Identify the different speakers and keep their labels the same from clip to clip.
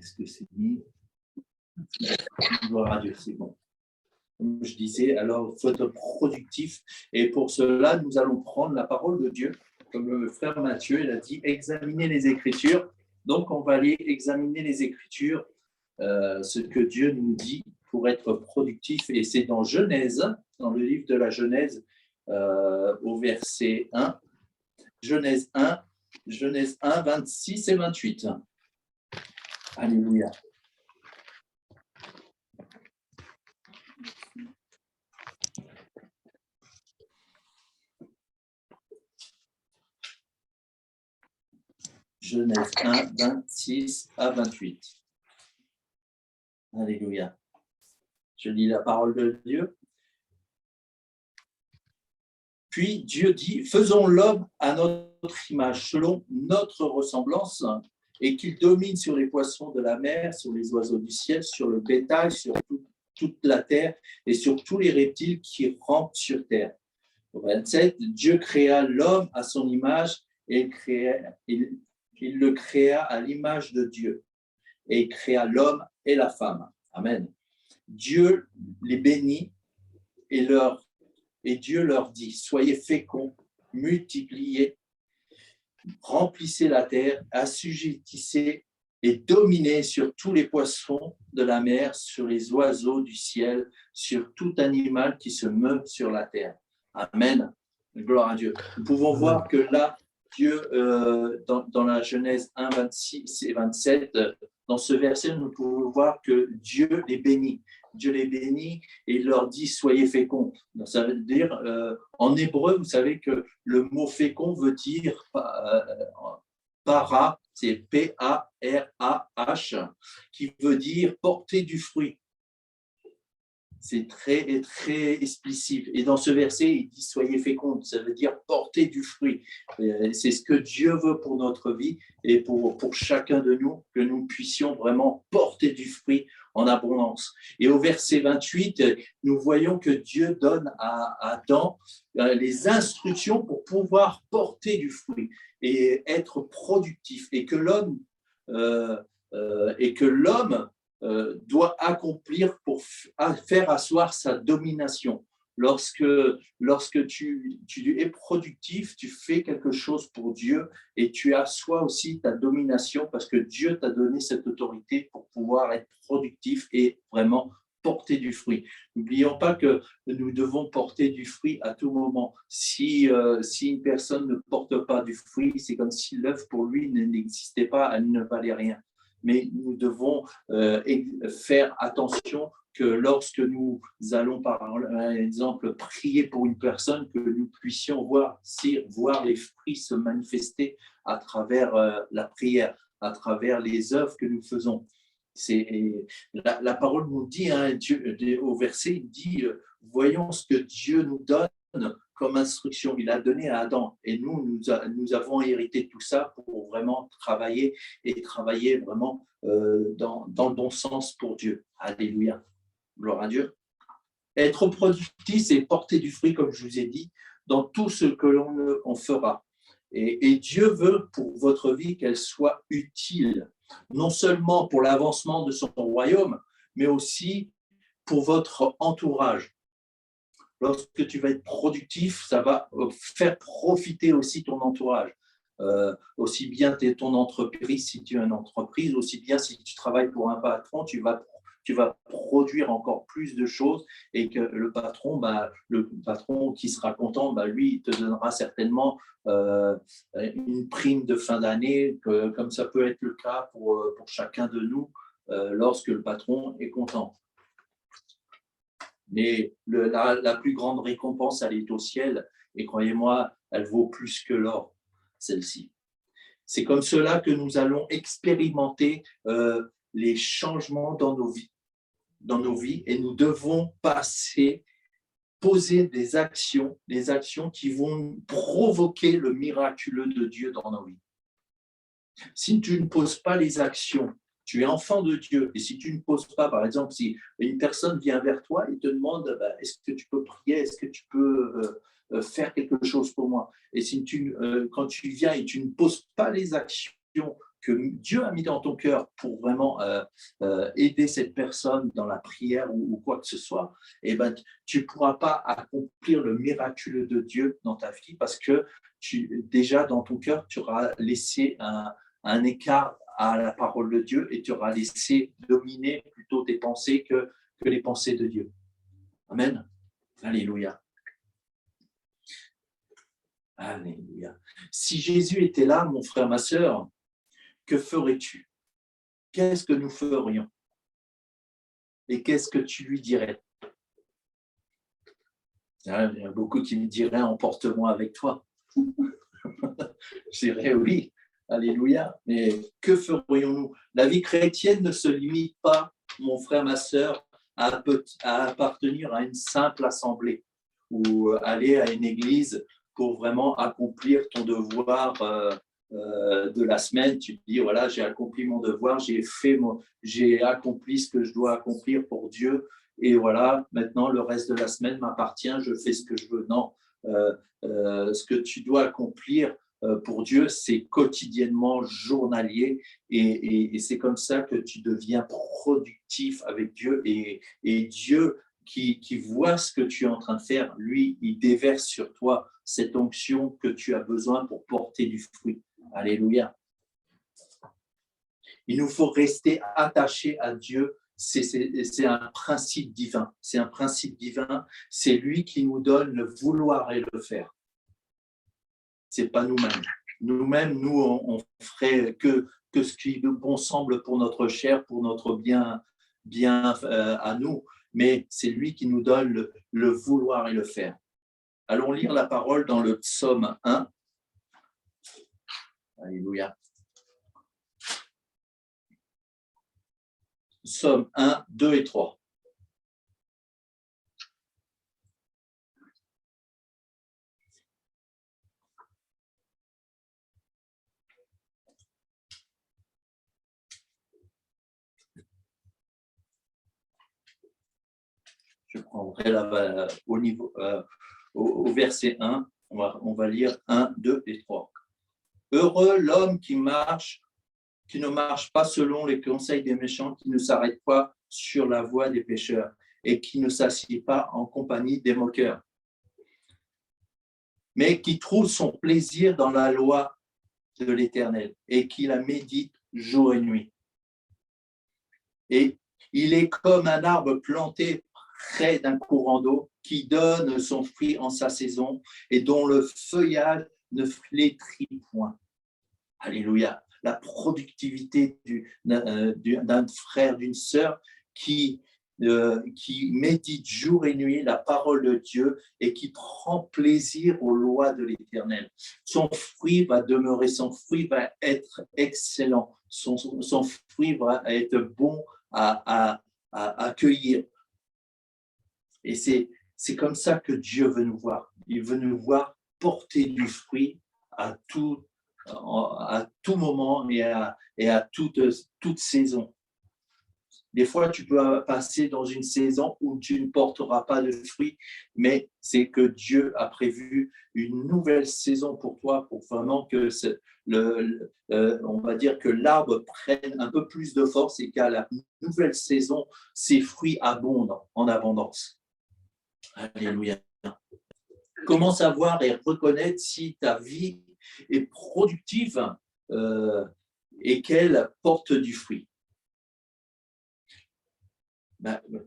Speaker 1: Est-ce que c'est mis? Gloire à Dieu, c'est bon. Comme je disais, alors il faut être productif. Et pour cela, nous allons prendre la parole de Dieu. Comme le frère Matthieu, il a dit, examiner les Écritures. Donc, on va aller examiner les Écritures, ce que Dieu nous dit pour être productif. Et c'est dans Genèse, dans le livre de la Genèse, au verset 1. Genèse 1, 26 et 28. Alléluia. Genèse 1, 26 à 28. Alléluia. Je lis la parole de Dieu. Puis Dieu dit, faisons l'homme à notre image, selon notre ressemblance, et qu'il domine sur les poissons de la mer, sur les oiseaux du ciel, sur le bétail, sur toute la terre et sur tous les reptiles qui rampent sur terre. Au 27, Dieu créa l'homme à son image et il le créa à l'image de Dieu. Et il créa l'homme et la femme. Amen. Dieu les bénit et Dieu leur dit, soyez féconds, multipliez, remplissez la terre, assujettissez et dominez sur tous les poissons de la mer, sur les oiseaux du ciel, sur tout animal qui se meut sur la terre. Amen. Gloire à Dieu. Nous pouvons voir que là, Dieu, dans la Genèse 1, 26 et 27, dans ce verset, nous pouvons voir que Dieu les bénit. Dieu les bénit et il leur dit « soyez féconds ». Ça veut dire, en hébreu, vous savez que le mot fécond veut dire para, c'est P-A-R-A-H, qui veut dire porter du fruit. C'est très explicite. Et dans ce verset, il dit « soyez féconds », ça veut dire porter du fruit. C'est ce que Dieu veut pour notre vie et pour chacun de nous, que nous puissions vraiment porter du fruit en abondance. Et au verset 28, nous voyons que Dieu donne à Adam les instructions pour pouvoir porter du fruit et être productif. Et que l'homme doit accomplir pour faire asseoir sa domination. Lorsque tu es productif, tu fais quelque chose pour Dieu et tu assois aussi ta domination parce que Dieu t'a donné cette autorité pour pouvoir être productif et vraiment porter du fruit. N'oublions pas que nous devons porter du fruit à tout moment. Si une personne ne porte pas du fruit, c'est comme si l'œuvre pour lui n'existait pas, elle ne valait rien. Mais nous devons faire attention que lorsque nous allons, par exemple, prier pour une personne, que nous puissions voir les fruits se manifester à travers la prière, à travers les œuvres que nous faisons. La parole nous dit, au verset, il dit « Voyons ce que Dieu nous donne comme instruction. » Il a donné à Adam. Et nous avons hérité de tout ça pour vraiment travailler vraiment dans le bon sens pour Dieu. Alléluia. Gloire à Dieu. Être productif, c'est porter du fruit, comme je vous ai dit, dans tout ce que l'on fera. Et Dieu veut pour votre vie qu'elle soit utile, non seulement pour l'avancement de son royaume, mais aussi pour votre entourage. Lorsque tu vas être productif, ça va faire profiter aussi ton entourage. Aussi bien ton entreprise, si tu as une entreprise, aussi bien si tu travailles pour un patron, tu vas produire encore plus de choses et que le patron qui sera content, lui, il te donnera certainement une prime de fin d'année, comme ça peut être le cas pour chacun de nous lorsque le patron est content. Mais la plus grande récompense, elle est au ciel. Et croyez-moi, elle vaut plus que l'or, celle-ci. C'est comme cela que nous allons expérimenter les changements dans nos vies. Et nous devons poser des actions qui vont provoquer le miraculeux de Dieu dans nos vies. Si tu ne poses pas les actions, tu es enfant de Dieu. Et si tu ne poses pas, par exemple, si une personne vient vers toi et te demande est-ce que tu peux prier, est-ce que tu peux faire quelque chose pour moi? Et quand tu viens et tu ne poses pas les actions que Dieu a mis dans ton cœur pour vraiment aider cette personne dans la prière ou quoi que ce soit, eh ben, tu ne pourras pas accomplir le miracle de Dieu dans ta vie parce que déjà dans ton cœur, tu auras laissé un écart à la parole de Dieu et tu auras laissé dominer plutôt tes pensées que les pensées de Dieu. Amen. Alléluia. Alléluia. Si Jésus était là, mon frère, ma sœur, que ferais-tu? Qu'est-ce que nous ferions? Et qu'est-ce que tu lui dirais? Il y a beaucoup qui me diraient, emporte-moi avec toi. Je dirais oui, alléluia. Mais que ferions-nous? La vie chrétienne ne se limite pas, mon frère, ma sœur, à appartenir à une simple assemblée ou aller à une église pour vraiment accomplir ton devoir de la semaine. Tu te dis, voilà, j'ai accompli mon devoir, j'ai accompli ce que je dois accomplir pour Dieu. Et voilà, maintenant, le reste de la semaine m'appartient, je fais ce que je veux. Non, ce que tu dois accomplir pour Dieu, c'est quotidiennement, journalier, et c'est comme ça que tu deviens productif avec Dieu, et Dieu qui voit ce que tu es en train de faire, lui, il déverse sur toi cette onction que tu as besoin pour porter du fruit. Alléluia. Il nous faut rester attachés à Dieu. C'est un principe divin. C'est un principe divin. C'est lui qui nous donne le vouloir et le faire. C'est pas nous-mêmes. Nous-mêmes, on ferait que ce qui bon semble pour notre chair, pour notre bien à nous. Mais c'est lui qui nous donne le vouloir et le faire. Allons lire la parole dans le psaume 1. Alléluia. Psaume 1, 2 et 3. Je prendrai au verset 1. On va lire 1, 2 et 3. Heureux l'homme qui ne marche pas selon les conseils des méchants, qui ne s'arrête pas sur la voie des pécheurs et qui ne s'assied pas en compagnie des moqueurs, mais qui trouve son plaisir dans la loi de l'Éternel et qui la médite jour et nuit. Et il est comme un arbre planté près d'un courant d'eau qui donne son fruit en sa saison et dont le feuillage ne flétrit point. Alléluia. La productivité d'un frère, d'une sœur qui médite jour et nuit la parole de Dieu et qui prend plaisir aux lois de l'Éternel. Son fruit va demeurer, son fruit va être excellent, son fruit va être bon à accueillir. Et c'est comme ça que Dieu veut nous voir. Il veut nous voir porter du fruit à tout moment et à toute saison. Des fois, tu peux passer dans une saison où tu ne porteras pas de fruits, mais c'est que Dieu a prévu une nouvelle saison pour toi, pour vraiment que on va dire que l'arbre prenne un peu plus de force et qu'à la nouvelle saison, ses fruits abondent en abondance. Alléluia. Comment savoir et reconnaître si ta vie est productive et qu'elle porte du fruit?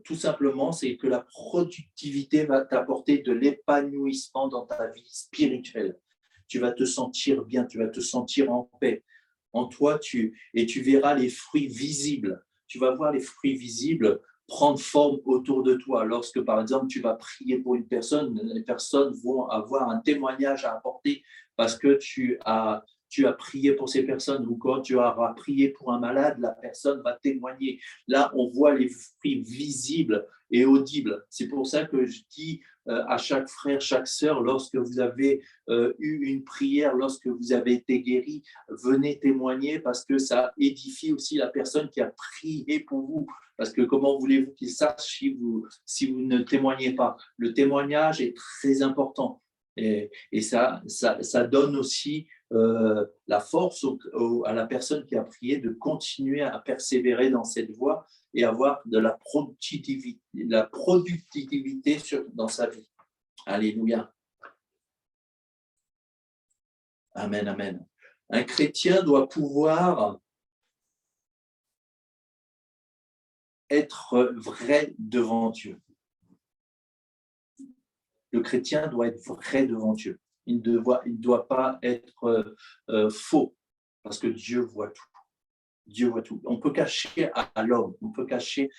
Speaker 1: Tout simplement, c'est que la productivité va t'apporter de l'épanouissement dans ta vie spirituelle. Tu vas te sentir bien, tu vas te sentir en paix. En toi, tu verras les fruits visibles. Tu vas voir les fruits visibles prendre forme autour de toi. Lorsque, par exemple, tu vas prier pour une personne, les personnes vont avoir un témoignage à apporter parce que tu as prié pour ces personnes, ou quand tu auras prié pour un malade, la personne va témoigner. Là, on voit les fruits visibles et audibles. C'est pour ça que je dis à chaque frère, chaque sœur, lorsque vous avez eu une prière, lorsque vous avez été guéri, venez témoigner parce que ça édifie aussi la personne qui a prié pour vous. Parce que comment voulez-vous qu'ils sachent si vous ne témoignez pas? Le témoignage est très important. Et ça donne aussi la force à la personne qui a prié de continuer à persévérer dans cette voie et avoir de la productivité dans sa vie. Alléluia. Amen, amen. Un chrétien doit pouvoir être vrai devant Dieu. Le chrétien doit être vrai devant Dieu. Il ne doit pas être faux, parce que Dieu voit tout. Dieu voit tout. On peut cacher à l'homme, on peut cacher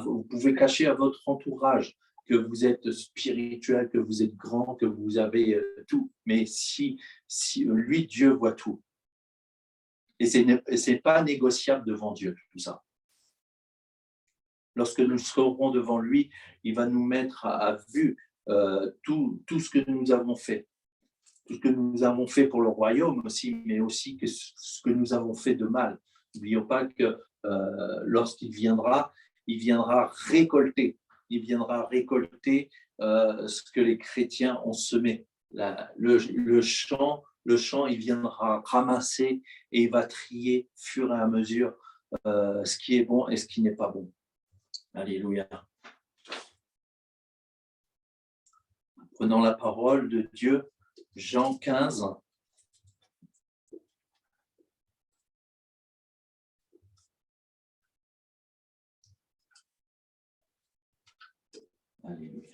Speaker 1: vous pouvez cacher à votre entourage que vous êtes spirituel, que vous êtes grand, que vous avez tout. Mais si lui, Dieu voit tout. Et ce n'est pas négociable devant Dieu, tout ça. Lorsque nous serons devant lui, il va nous mettre à vue tout ce que nous avons fait. Tout ce que nous avons fait pour le royaume aussi, mais aussi ce que nous avons fait de mal. N'oublions pas que lorsqu'il viendra récolter. Il viendra récolter ce que les chrétiens ont semé. Le champ, il viendra ramasser et il va trier au fur et à mesure ce qui est bon et ce qui n'est pas bon. Alléluia. Prenons la parole de Dieu, Jean 15. Alléluia.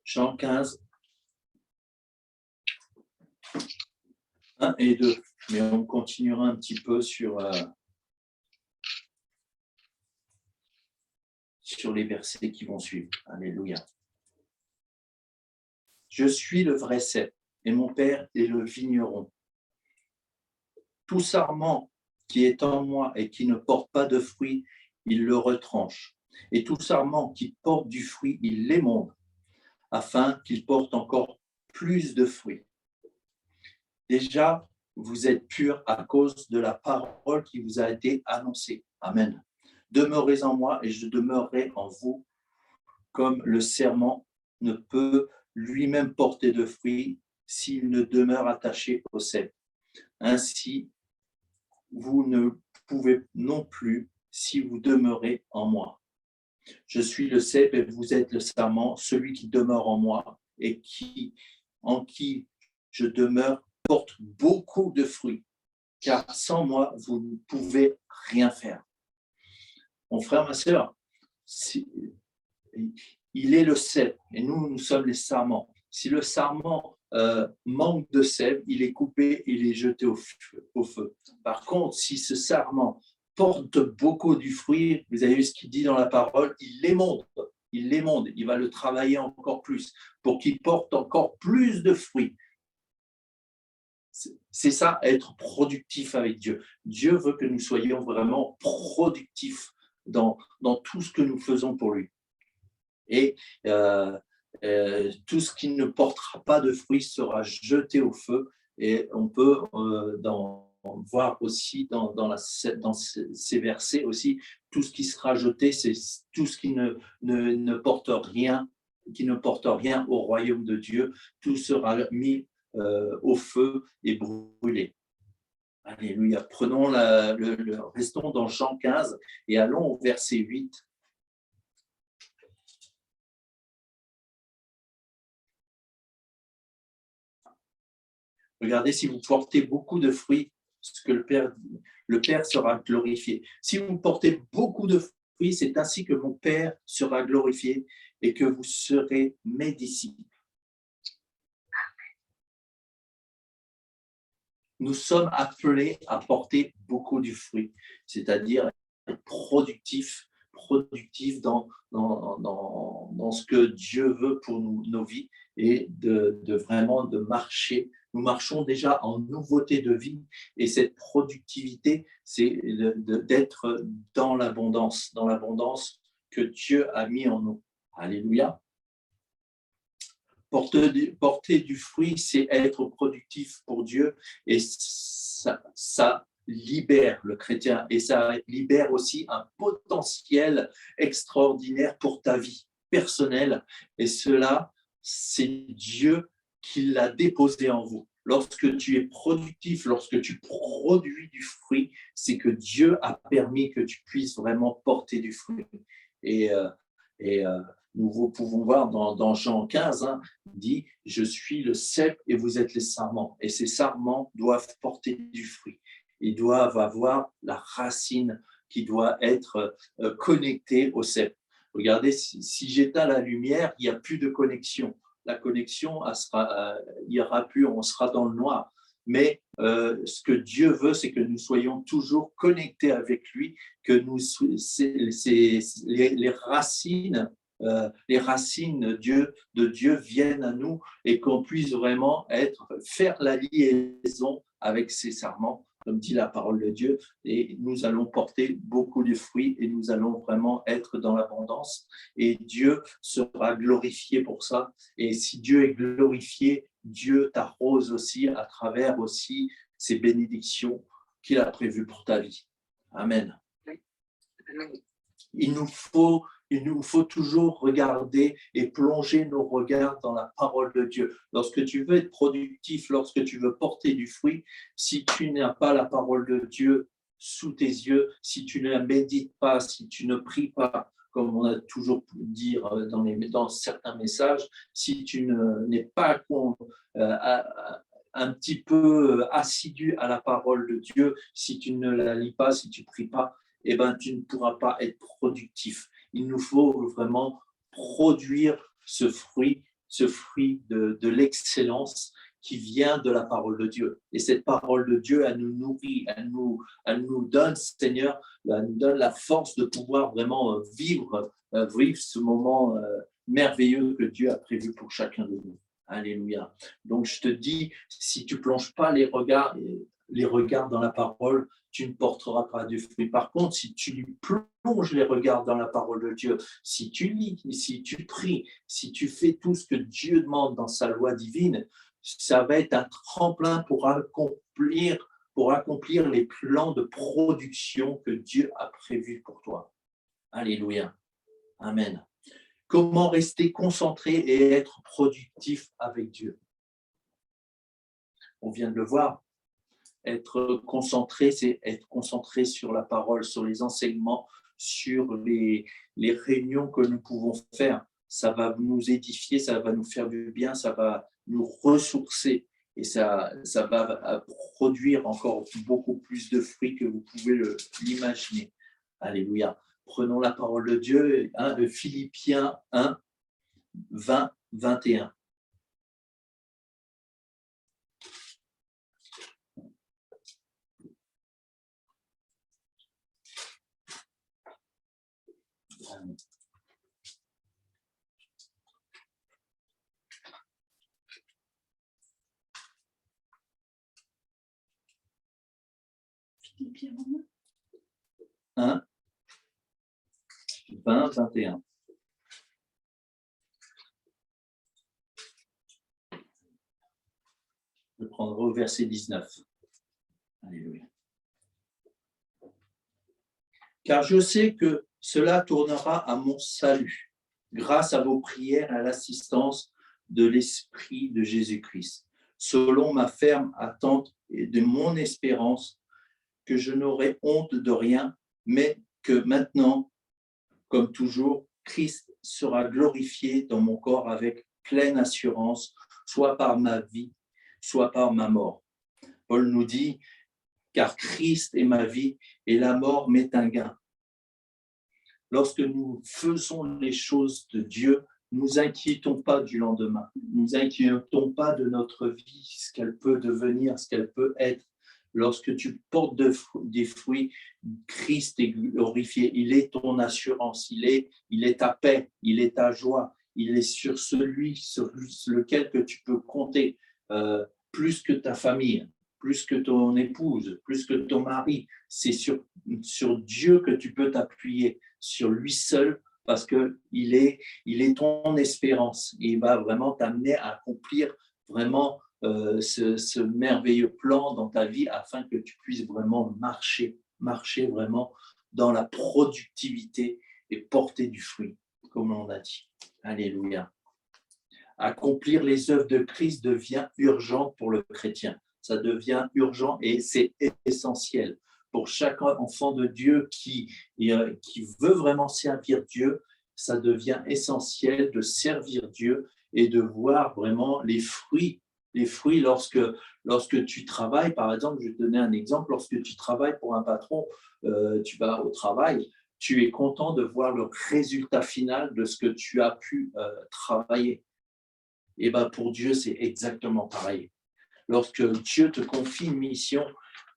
Speaker 1: Jean 15, 1 et 2. Mais on continuera un petit peu sur les versets qui vont suivre. Alléluia. Je suis le vrai cep et mon Père est le vigneron. Tout sarment qui est en moi et qui ne porte pas de fruit, il le retranche. Et tout sarment qui porte du fruit, il l'émonde, afin qu'il porte encore plus de fruits. Déjà, vous êtes purs à cause de la parole qui vous a été annoncée. Amen. Demeurez en moi et je demeurerai en vous, comme le serment ne peut lui-même porter de fruits s'il ne demeure attaché au cep. Ainsi, vous ne pouvez non plus si vous demeurez en moi. Je suis le cep et vous êtes le sarment, celui qui demeure en moi et en qui je demeure porte beaucoup de fruits, car sans moi, vous ne pouvez rien faire. Mon frère, ma sœur, il est le cep et nous sommes les sarments. Si le sarment manque de sève, il est coupé, il est jeté au feu. Par contre, si ce sarment porte beaucoup du fruit, vous avez vu ce qu'il dit dans la parole, il l'émonde, il va le travailler encore plus pour qu'il porte encore plus de fruits. C'est ça, être productif avec Dieu. Dieu veut que nous soyons vraiment productifs dans tout ce que nous faisons pour lui. Et tout ce qui ne portera pas de fruits sera jeté au feu. Et on peut voir aussi dans ces versets aussi, tout ce qui sera jeté, c'est tout ce qui ne porte rien, au royaume de Dieu. Tout sera mis au feu et brûlé. Alléluia. Restons dans Jean 15 et allons au verset 8. Regardez, si vous portez beaucoup de fruits, ce que le Père sera glorifié. Si vous portez beaucoup de fruits, c'est ainsi que mon Père sera glorifié et que vous serez mes disciples. Nous sommes appelés à porter beaucoup de fruits, c'est-à-dire être productifs dans ce que Dieu veut pour nos vies et de vraiment de marcher. Nous marchons déjà en nouveauté de vie et cette productivité, c'est d'être dans l'abondance que Dieu a mis en nous. Alléluia. Porter du fruit, c'est être productif pour Dieu et ça libère le chrétien et ça libère aussi un potentiel extraordinaire pour ta vie personnelle. Et cela, c'est Dieu qui l'a déposé en vous. Lorsque tu es productif, lorsque tu produis du fruit, c'est que Dieu a permis que tu puisses vraiment porter du fruit. Et, euh, et nous pouvons voir dans Jean 15, dit « Je suis le cep et vous êtes les sarments ». Et ces sarments doivent porter du fruit. Ils doivent avoir la racine qui doit être connectée au cep. Regardez, si j'éteins la lumière, il n'y a plus de connexion. La connexion, il n'y aura plus, on sera dans le noir. Mais ce que Dieu veut, c'est que nous soyons toujours connectés avec lui, que les racines de Dieu viennent à nous et qu'on puisse vraiment faire la liaison avec ces sarments, comme dit la parole de Dieu, et nous allons porter beaucoup de fruits et nous allons vraiment être dans l'abondance et Dieu sera glorifié pour ça. Et si Dieu est glorifié, Dieu t'arrose aussi à travers aussi ces bénédictions qu'il a prévues pour ta vie. Amen. Amen. Il nous faut toujours regarder et plonger nos regards dans la parole de Dieu. Lorsque tu veux être productif, lorsque tu veux porter du fruit, si tu n'as pas la parole de Dieu sous tes yeux, si tu ne la médites pas, si tu ne pries pas, comme on a toujours pu dire dans certains messages, si tu n'es pas un petit peu assidu à la parole de Dieu, si tu ne la lis pas, si tu ne pries pas, eh ben, tu ne pourras pas être productif. Il nous faut vraiment produire ce fruit de l'excellence qui vient de la parole de Dieu. Et cette parole de Dieu, elle nous nourrit, elle nous donne, Seigneur, elle nous donne la force de pouvoir vraiment vivre ce moment merveilleux que Dieu a prévu pour chacun de nous. Alléluia. Donc, je te dis, si tu ne plonges pas les regards dans la parole, tu ne porteras pas de fruit. Par contre, si tu lui plonges les regards dans la parole de Dieu, si tu lis, si tu pries, si tu fais tout ce que Dieu demande dans sa loi divine, ça va être un tremplin pour accomplir les plans de production que Dieu a prévus pour toi. Alléluia. Amen. Comment rester concentré et être productif avec Dieu? On vient de le voir. Être concentré, c'est être concentré sur la parole, sur les enseignements, sur les réunions que nous pouvons faire. Ça va nous édifier, ça va nous faire du bien, ça va nous ressourcer et ça va produire encore beaucoup plus de fruits que vous pouvez l'imaginer. Alléluia. Prenons la parole de Dieu, de Philippiens 1, 20, 21. Philippiens 1, 20, 21. Je prendrai au verset 19. Alléluia. Car je sais que cela tournera à mon salut, grâce à vos prières et à l'assistance de l'Esprit de Jésus-Christ, selon ma ferme attente et de mon espérance, que je n'aurai honte de rien, mais que maintenant, comme toujours, Christ sera glorifié dans mon corps avec pleine assurance, soit par ma vie, soit par ma mort. Paul nous dit, car Christ est ma vie et la mort m'est un gain. Lorsque nous faisons les choses de Dieu, ne nous inquiétons pas du lendemain. Ne nous inquiétons pas de notre vie, ce qu'elle peut devenir, ce qu'elle peut être. Lorsque tu portes des fruits, Christ est glorifié. Il est ton assurance, il est ta paix, il est ta joie. Il est sur lequel que tu peux compter, plus que ta famille, plus que ton épouse, plus que ton mari. C'est sur Dieu que tu peux t'appuyer, sur lui seul, parce qu'il est ton espérance. Et il va vraiment t'amener à accomplir vraiment ce merveilleux plan dans ta vie afin que tu puisses vraiment marcher vraiment dans la productivité et porter du fruit, comme on a dit. Alléluia. Accomplir les œuvres de Christ devient urgent pour le chrétien. Ça devient urgent et c'est essentiel. Pour chaque enfant de Dieu qui veut vraiment servir Dieu, ça devient essentiel de servir Dieu et de voir vraiment les fruits. Les fruits lorsque tu travailles, par exemple, je vais te donner un exemple, lorsque tu travailles pour un patron, tu vas au travail, tu es content de voir le résultat final de ce que tu as pu travailler. Et ben pour Dieu, c'est exactement pareil. Lorsque Dieu te confie une mission,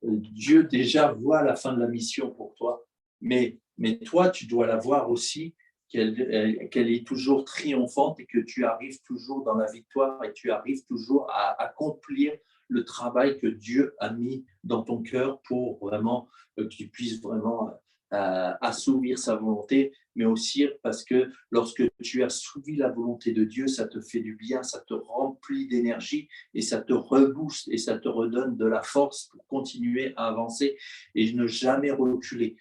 Speaker 1: Dieu déjà voit la fin de la mission pour toi. Mais toi, tu dois la voir aussi, qu'elle est toujours triomphante et que tu arrives toujours dans la victoire et tu arrives toujours à accomplir le travail que Dieu a mis dans ton cœur pour vraiment que tu puisses vraiment assouvir sa volonté, mais aussi parce que lorsque tu as assouvi la volonté de Dieu, ça te fait du bien, ça te remplit d'énergie et ça te rebooste et ça te redonne de la force pour continuer à avancer et ne jamais reculer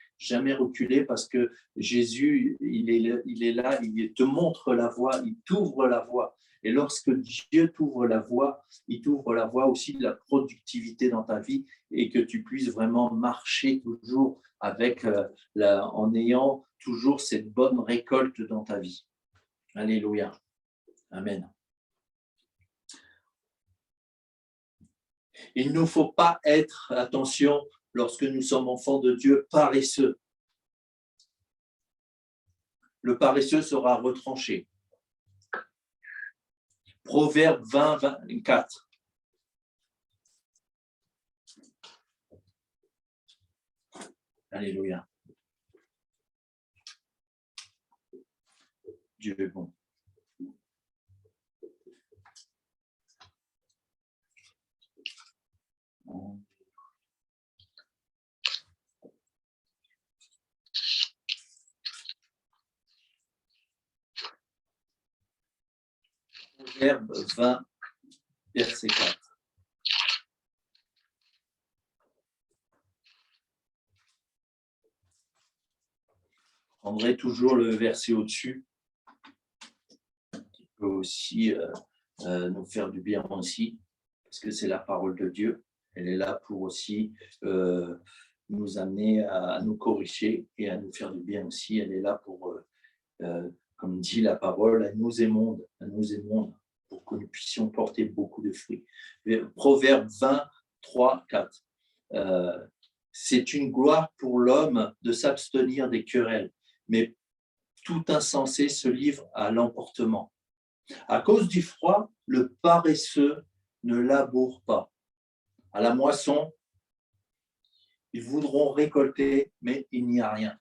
Speaker 1: parce que Jésus, il est là, il te montre la voie, il t'ouvre la voie. Et lorsque Dieu t'ouvre la voie, il t'ouvre la voie aussi de la productivité dans ta vie et que tu puisses vraiment marcher toujours avec en ayant toujours cette bonne récolte dans ta vie. Alléluia. Amen. Il ne nous faut pas être, attention, lorsque nous sommes enfants de Dieu, paresseux. Le paresseux sera retranché. Proverbe 20, 24. Alléluia. Dieu est bon. Proverbe 20, verset 4. Je prendrai toujours le verset au-dessus, qui peut aussi nous faire du bien aussi, parce que c'est la parole de Dieu. Elle est là pour aussi nous amener à nous corriger et à nous faire du bien aussi. Elle est là pour, comme dit la parole, à nous émonde, pour que nous puissions porter beaucoup de fruits. Proverbe 20, 3, 4. C'est une gloire pour l'homme de s'abstenir des querelles, mais tout insensé se livre à l'emportement. À cause du froid, le paresseux ne laboure pas. À la moisson, ils voudront récolter, mais il n'y a rien.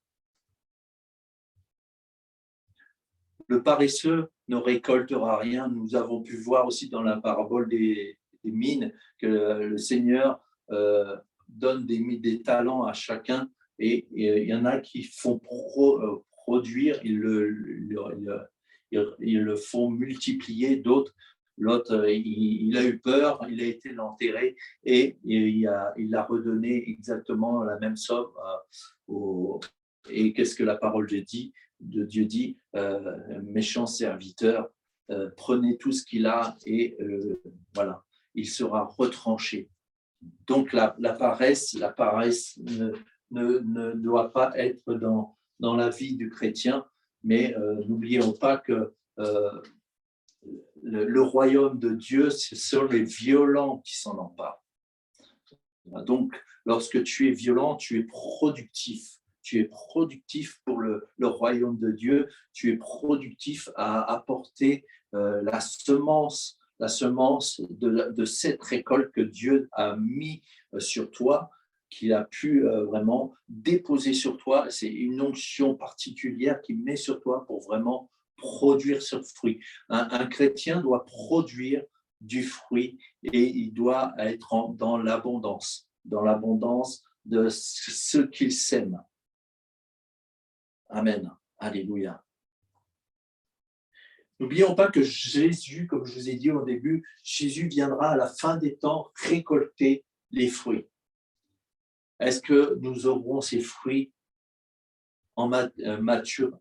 Speaker 1: Le paresseux ne récoltera rien. Nous avons pu voir aussi dans la parabole des mines que le Seigneur donne des talents à chacun et il y en a qui font produire, ils le font multiplier, d'autres. L'autre, il a eu peur, il a été l'enterrer et il a redonné exactement la même somme. Et qu'est-ce que la parole de Dieu dit, méchant serviteur, prenez tout ce qu'il a et voilà, il sera retranché. Donc la paresse ne doit pas être dans la vie du chrétien, mais n'oublions pas que le royaume de Dieu, ce sont les violents qui s'en emparent. Donc, lorsque tu es violent, tu es productif. Tu es productif pour le royaume de Dieu. Tu es productif à apporter la semence de cette récolte que Dieu a mis sur toi, qu'il a pu vraiment déposer sur toi. C'est une onction particulière qu'il met sur toi pour vraiment produire ce fruit. Un chrétien doit produire du fruit et il doit être dans l'abondance de ce qu'il sème. Amen. Alléluia. N'oublions pas que Jésus, comme je vous ai dit au début, Jésus viendra à la fin des temps récolter les fruits. Est-ce que nous aurons ces fruits en mature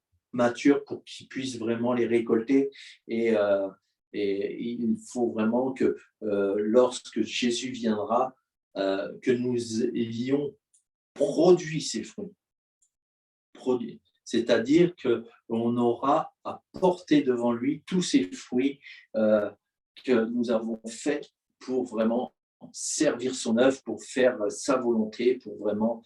Speaker 1: pour qu'ils puissent vraiment les récolter et il faut vraiment que lorsque Jésus viendra, que nous ayons produit ces fruits. C'est-à-dire qu'on aura à porter devant lui tous ces fruits que nous avons faits pour vraiment servir son œuvre, pour faire sa volonté, pour vraiment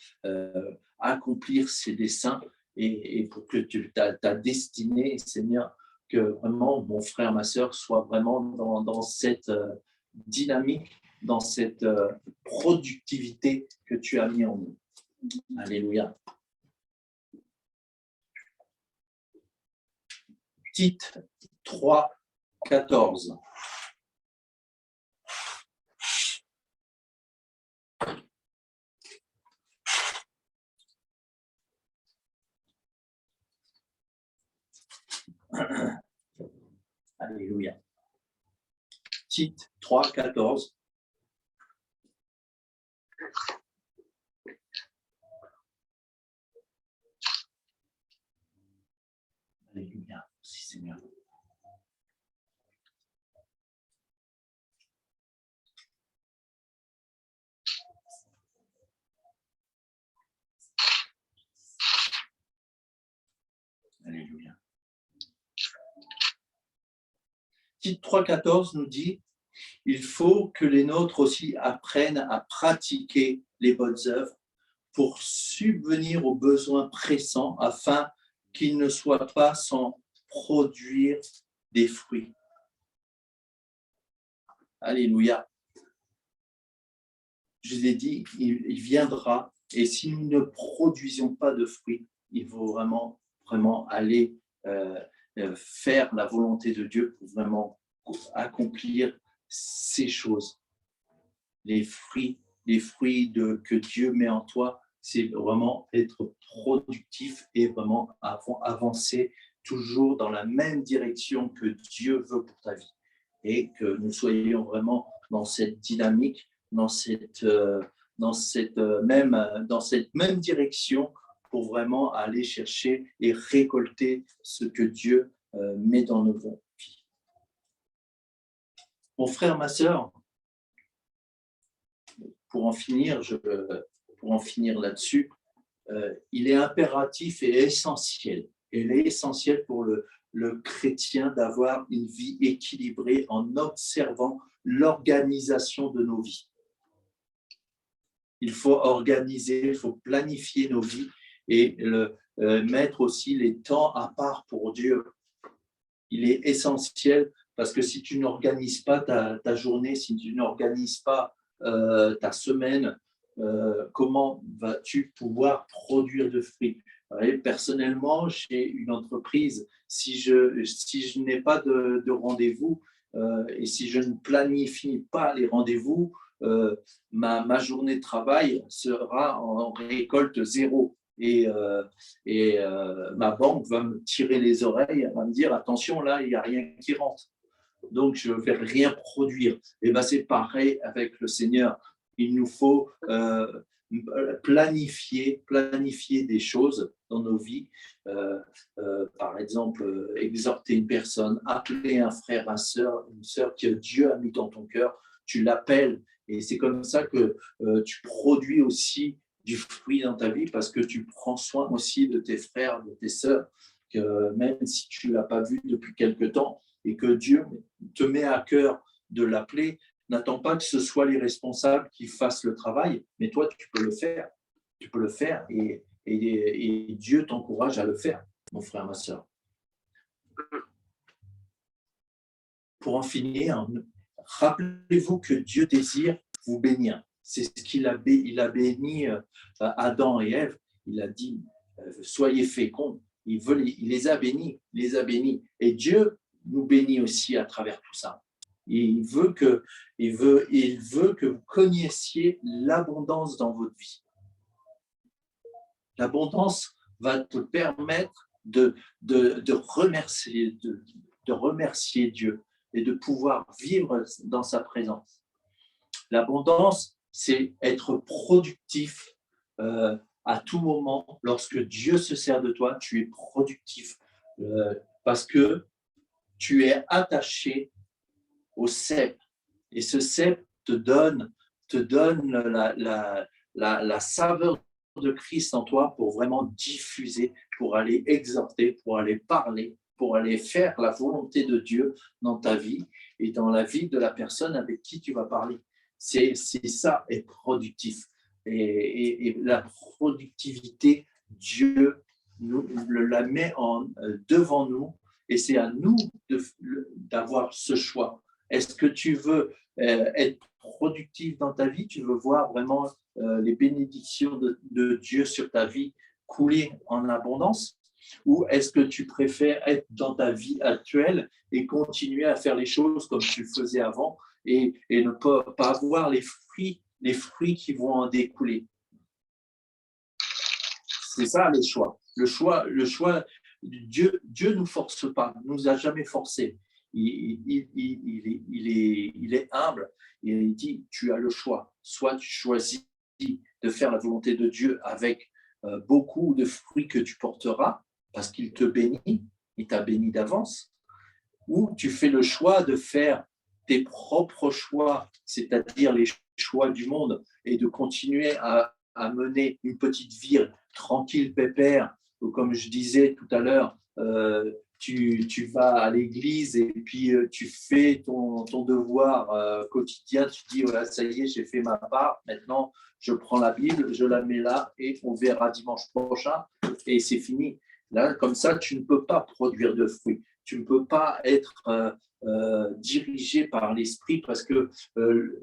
Speaker 1: accomplir ses desseins et pour que ta destinée, Seigneur, que vraiment mon frère, ma sœur, soit vraiment dans cette dynamique, dans cette productivité que tu as mis en nous. Alléluia. Tite 3, 14. Alléluia. Tite 3, 14. Alléluia. Merci Seigneur. Alléluia. Tite 3, 14 nous dit « Il faut que les nôtres aussi apprennent à pratiquer les bonnes œuvres pour subvenir aux besoins pressants afin qu'ils ne soient pas sans produire des fruits. » Alléluia. Je vous ai dit, il viendra et si nous ne produisons pas de fruits, il faut vraiment, vraiment aller faire la volonté de Dieu pour vraiment accomplir ces choses. Les fruits que Dieu met en toi, c'est vraiment être productif et vraiment avancer toujours dans la même direction que Dieu veut pour ta vie. Et que nous soyons vraiment dans cette dynamique, dans cette même direction pour vraiment aller chercher et récolter ce que Dieu met dans nos vies. Mon frère, ma sœur, pour en finir là-dessus, il est impératif et essentiel. Il est essentiel pour le chrétien d'avoir une vie équilibrée en observant l'organisation de nos vies. Il faut organiser, il faut planifier nos vies et mettre aussi les temps à part pour Dieu. Il est essentiel parce que si tu n'organises pas ta journée, si tu n'organises pas ta semaine, comment vas-tu pouvoir produire de fruits? Personnellement, j'ai une entreprise, si je n'ai pas de rendez-vous et si je ne planifie pas les rendez-vous, ma journée de travail sera en récolte zéro. Et ma banque va me tirer les oreilles, elle va me dire attention, là, il n'y a rien qui rentre. Donc, je ne vais rien produire. Et bien, c'est pareil avec le Seigneur. Il nous faut planifier des choses dans nos vies. Par exemple, exhorter une personne, appeler un frère, une sœur que Dieu a mis dans ton cœur. Tu l'appelles et c'est comme ça que tu produis aussi du fruit dans ta vie parce que tu prends soin aussi de tes frères, de tes sœurs, que même si tu ne l'as pas vu depuis quelque temps et que Dieu te met à cœur de l'appeler, n'attends pas que ce soit les responsables qui fassent le travail, mais toi, tu peux le faire. Tu peux le faire et Dieu t'encourage à le faire, mon frère, ma sœur. Pour en finir, rappelez-vous que Dieu désire vous bénir. C'est ce qu'il a béni Adam et Ève. Il a dit, soyez féconds. Il les a bénis, Et Dieu nous bénit aussi à travers tout ça. Il veut que vous connaissiez l'abondance dans votre vie. L'abondance va te permettre de remercier, de remercier Dieu et de pouvoir vivre dans sa présence. L'abondance, c'est être productif à tout moment. Lorsque Dieu se sert de toi, tu es productif parce que tu es attaché au cep. Et ce cep te donne la saveur de Christ en toi pour vraiment diffuser, pour aller exhorter, pour aller parler, pour aller faire la volonté de Dieu dans ta vie et dans la vie de la personne avec qui tu vas parler. C'est ça, être productif. Et la productivité, Dieu nous la met devant nous et c'est à nous d'avoir ce choix. Est-ce que tu veux être productif dans ta vie? Tu veux voir vraiment les bénédictions de Dieu sur ta vie couler en abondance? Ou est-ce que tu préfères être dans ta vie actuelle et continuer à faire les choses comme tu faisais avant et ne pas avoir les fruits qui vont en découler? C'est ça les choix. Le choix, Dieu ne nous force pas, ne nous a jamais forcés. Il est humble et il dit, tu as le choix. Soit tu choisis de faire la volonté de Dieu avec beaucoup de fruits que tu porteras parce qu'il te bénit, il t'a béni d'avance, ou tu fais le choix de faire tes propres choix, c'est-à-dire les choix du monde, et de continuer à mener une petite vie tranquille, pépère, ou comme je disais tout à l'heure, tu vas à l'église et puis tu fais ton devoir quotidien, tu dis, voilà, ça y est, j'ai fait ma part, maintenant je prends la Bible, je la mets là et on verra dimanche prochain et c'est fini. Là, comme ça, tu ne peux pas produire de fruits. Tu ne peux pas être dirigé par l'esprit parce que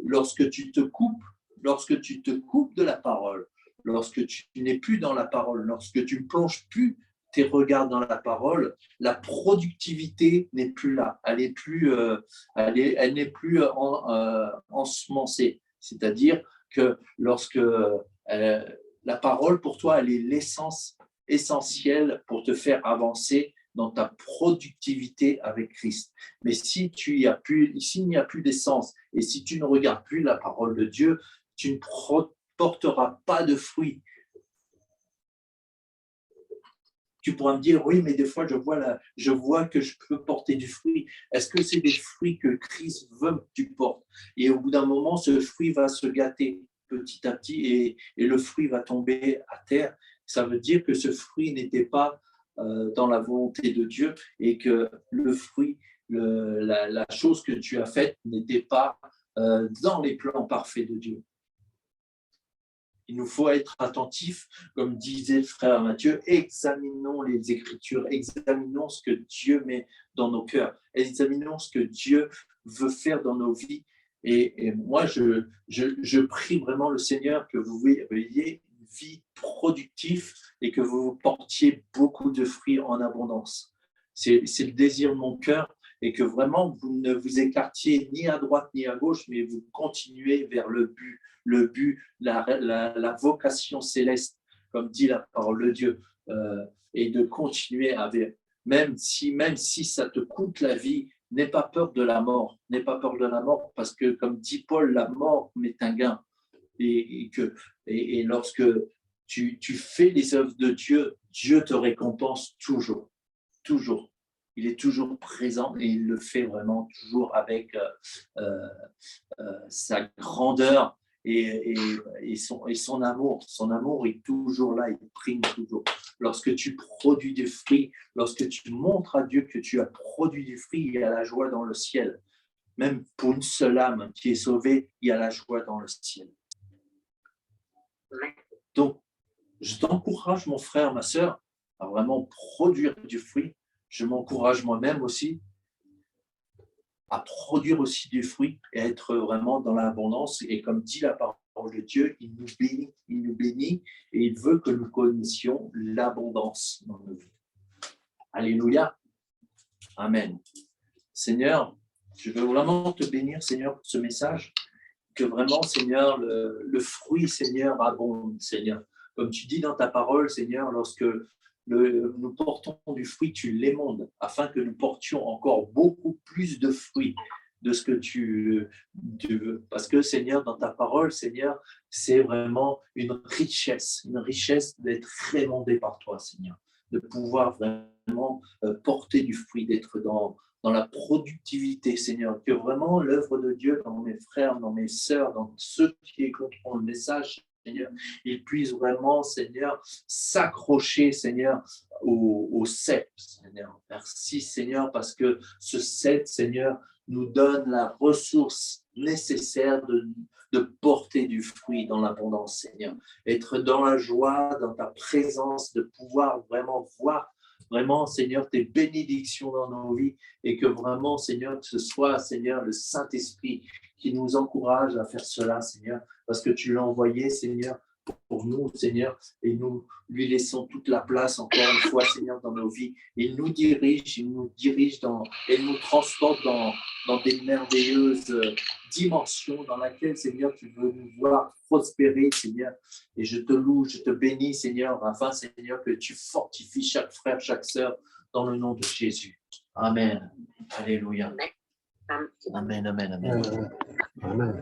Speaker 1: lorsque tu te coupes de la parole, lorsque tu n'es plus dans la parole, lorsque tu ne plonges plus tes regards dans la parole, la productivité n'est plus là. Elle n'est plus, elle n'est plus ensemencée. C'est-à-dire que lorsque la parole, pour toi, elle est l'essence essentielle pour te faire avancer dans ta productivité avec Christ. Mais si s'il n'y a plus d'essence et si tu ne regardes plus la parole de Dieu, tu ne porteras pas de fruits. Tu pourras me dire, oui, mais des fois, je vois que je peux porter du fruit. Est-ce que c'est des fruits que Christ veut que tu portes? Et au bout d'un moment, ce fruit va se gâter petit à petit et le fruit va tomber à terre. Ça veut dire que ce fruit n'était pas dans la volonté de Dieu et que le fruit, la chose que tu as faite n'était pas dans les plans parfaits de Dieu. Il nous faut être attentifs, comme disait le frère Mathieu, examinons les Écritures, examinons ce que Dieu met dans nos cœurs, examinons ce que Dieu veut faire dans nos vies. Et moi, je prie vraiment le Seigneur que vous ayez une vie productive et que vous portiez beaucoup de fruits en abondance. C'est le désir de mon cœur et que vraiment vous ne vous écartiez ni à droite ni à gauche, mais vous continuez vers le but, la vocation céleste, comme dit la parole de Dieu, et de continuer avec, même si ça te coûte la vie, n'aie pas peur de la mort, parce que, comme dit Paul, la mort est un gain. Et lorsque tu fais les œuvres de Dieu, Dieu te récompense toujours, toujours. Il est toujours présent et il le fait vraiment toujours avec sa grandeur et son amour. Son amour est toujours là, il prime toujours. Lorsque tu produis du fruit, lorsque tu montres à Dieu que tu as produit du fruit, il y a la joie dans le ciel. Même pour une seule âme qui est sauvée, il y a la joie dans le ciel. Donc, je t'encourage, mon frère, ma sœur, à vraiment produire du fruit. Je m'encourage moi-même aussi à produire aussi du fruit et à être vraiment dans l'abondance. Et comme dit la parole de Dieu, il nous bénit et il veut que nous connaissions l'abondance dans nos vies. Alléluia. Amen. Seigneur, je veux vraiment te bénir, Seigneur, pour ce message. Que vraiment, Seigneur, le fruit, Seigneur, abonde, Seigneur. Comme tu dis dans ta parole, Seigneur, lorsque nous portons du fruit, tu l'émondes, afin que nous portions encore beaucoup plus de fruits de ce que tu veux. Parce que, Seigneur, dans ta parole, Seigneur, c'est vraiment une richesse d'être émondé par toi, Seigneur, de pouvoir vraiment porter du fruit, d'être dans la productivité, Seigneur, que vraiment l'œuvre de Dieu dans mes frères, dans mes sœurs, dans ceux qui écouteront le message, Seigneur, ils puissent vraiment, Seigneur, s'accrocher, Seigneur, au cep, Seigneur. Merci, Seigneur, parce que ce cep, Seigneur, nous donne la ressource nécessaire de porter du fruit dans l'abondance, Seigneur. Être dans la joie, dans ta présence, de pouvoir vraiment voir, vraiment, Seigneur, tes bénédictions dans nos vies et que vraiment, Seigneur, que ce soit, Seigneur, le Saint-Esprit qui nous encourage à faire cela, Seigneur, parce que tu l'as envoyé, Seigneur, pour nous, Seigneur, et nous lui laissons toute la place, encore une fois, Seigneur, dans nos vies. Il nous dirige et nous transporte dans des merveilleuses dimensions dans laquelle, Seigneur, tu veux nous voir prospérer, Seigneur. Et je te loue, je te bénis, Seigneur, afin, Seigneur, que tu fortifies chaque frère, chaque sœur, dans le nom de Jésus. Amen. Alléluia. Amen, amen, amen.
Speaker 2: Amen.